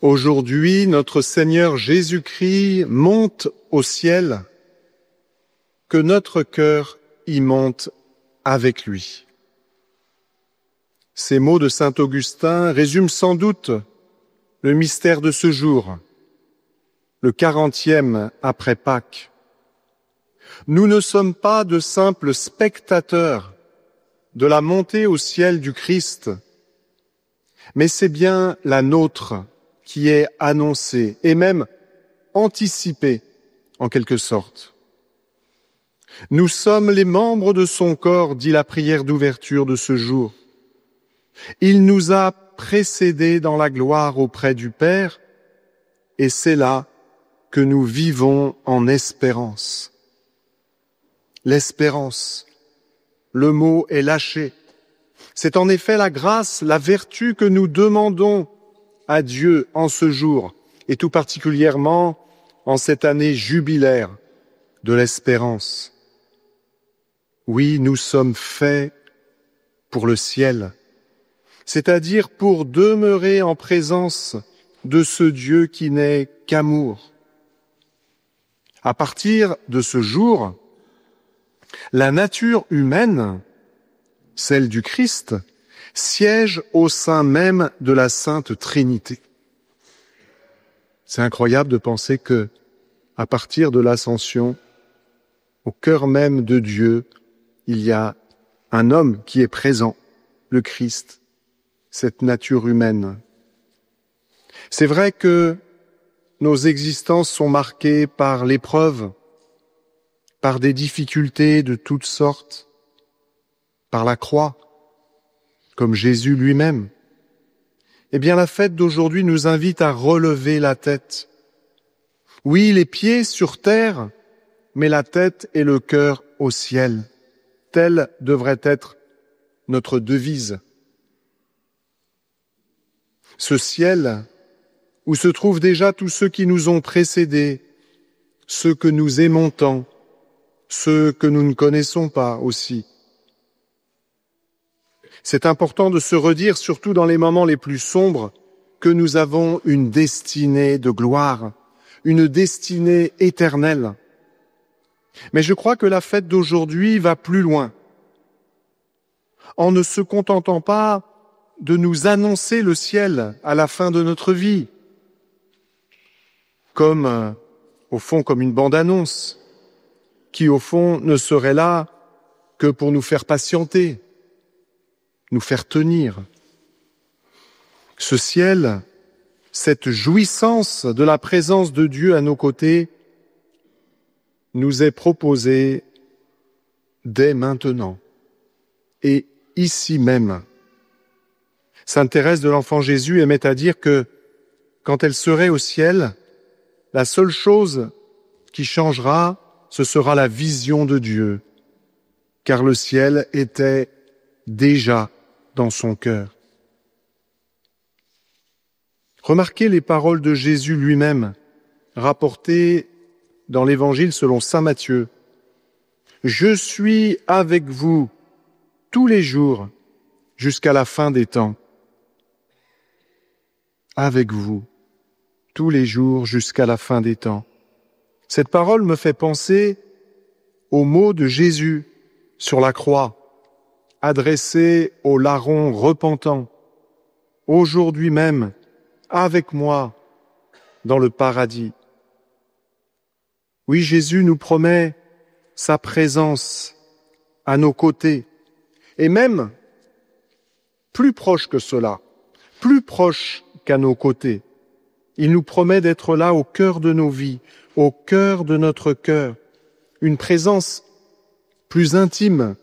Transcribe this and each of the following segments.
Aujourd'hui, notre Seigneur Jésus-Christ monte au ciel, que notre cœur y monte avec lui. Ces mots de saint Augustin résument sans doute le mystère de ce jour, le 40e après Pâques. Nous ne sommes pas de simples spectateurs de la montée au ciel du Christ, mais c'est bien la nôtre qui est annoncée et même anticipée en quelque sorte. Nous sommes les membres de son corps, dit la prière d'ouverture de ce jour. Il nous a précédés dans la gloire auprès du Père, et c'est là que nous vivons en espérance. L'espérance, le mot est lâché. C'est en effet la grâce, la vertu que nous demandons à Dieu en ce jour, et tout particulièrement en cette année jubilaire de l'espérance. Oui, nous sommes faits pour le ciel, c'est-à-dire pour demeurer en présence de ce Dieu qui n'est qu'amour. À partir de ce jour, la nature humaine, celle du Christ, siège au sein même de la Sainte Trinité. C'est incroyable de penser que, à partir de l'Ascension, au cœur même de Dieu, il y a un homme qui est présent, le Christ, cette nature humaine. C'est vrai que nos existences sont marquées par l'épreuve, par des difficultés de toutes sortes, par la croix, comme Jésus lui-même. Eh bien, la fête d'aujourd'hui nous invite à relever la tête. Oui, les pieds sur terre, mais la tête et le cœur au ciel. Telle devrait être notre devise. Ce ciel où se trouvent déjà tous ceux qui nous ont précédés, ceux que nous aimons tant, ceux que nous ne connaissons pas aussi. C'est important de se redire, surtout dans les moments les plus sombres, que nous avons une destinée de gloire, une destinée éternelle. Mais je crois que la fête d'aujourd'hui va plus loin, en ne se contentant pas de nous annoncer le ciel à la fin de notre vie, comme, au fond, comme une bande-annonce, qui, au fond, ne serait là que pour nous faire patienter, nous faire tenir. Ce ciel, cette jouissance de la présence de Dieu à nos côtés, nous est proposée dès maintenant et ici même. Sainte Thérèse de l'Enfant Jésus aimait à dire que quand elle serait au ciel, la seule chose qui changera, ce sera la vision de Dieu, car le ciel était déjà dans son cœur. Remarquez les paroles de Jésus lui-même, rapportées dans l'Évangile selon saint Matthieu. « Je suis avec vous tous les jours jusqu'à la fin des temps. » Avec vous, tous les jours jusqu'à la fin des temps. Cette parole me fait penser aux mots de Jésus sur la croix, adressés au larron repentant, aujourd'hui même, avec moi, dans le paradis. Oui, Jésus nous promet sa présence à nos côtés, et même plus proche que cela, plus proche qu'à nos côtés. Il nous promet d'être là au cœur de nos vies, au cœur de notre cœur, une présence plus intime,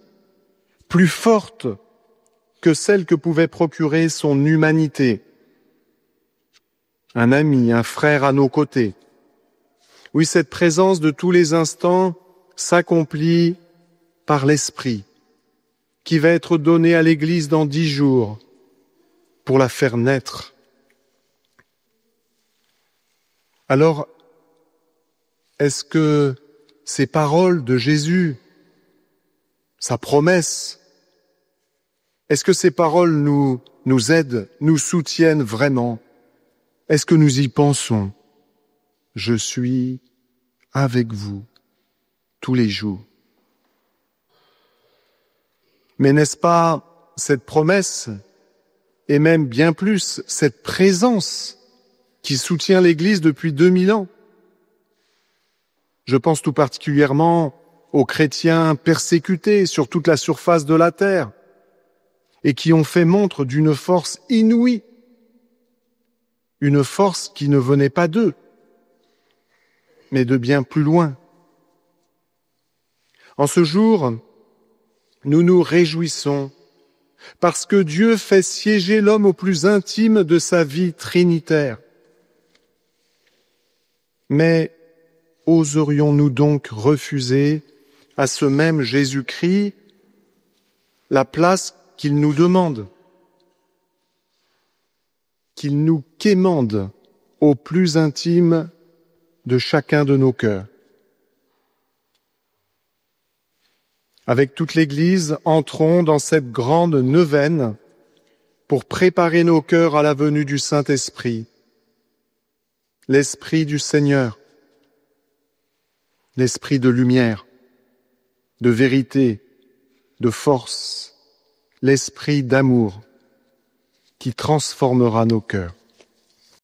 plus forte que celle que pouvait procurer son humanité. Un ami, un frère à nos côtés. Oui, cette présence de tous les instants s'accomplit par l'Esprit, qui va être donné à l'Église dans 10 jours pour la faire naître. Alors, est-ce que ces paroles de Jésus, sa promesse, est-ce que ces paroles nous aident, nous soutiennent vraiment Est-ce que nous y pensons? Je suis avec vous tous les jours. Mais n'est-ce pas cette promesse, et même bien plus, cette présence qui soutient l'Église depuis 2000 ans? Je pense tout particulièrement aux chrétiens persécutés sur toute la surface de la terre et qui ont fait montre d'une force inouïe, une force qui ne venait pas d'eux, mais de bien plus loin. En ce jour, nous nous réjouissons parce que Dieu fait siéger l'homme au plus intime de sa vie trinitaire. Mais oserions-nous donc refuser à ce même Jésus-Christ la place qu'il nous demande, qu'il nous quémande au plus intime de chacun de nos cœurs? Avec toute l'Église, entrons dans cette grande neuvaine pour préparer nos cœurs à la venue du Saint-Esprit, l'Esprit du Seigneur, l'Esprit de lumière, de vérité, de force, l'Esprit d'amour qui transformera nos cœurs.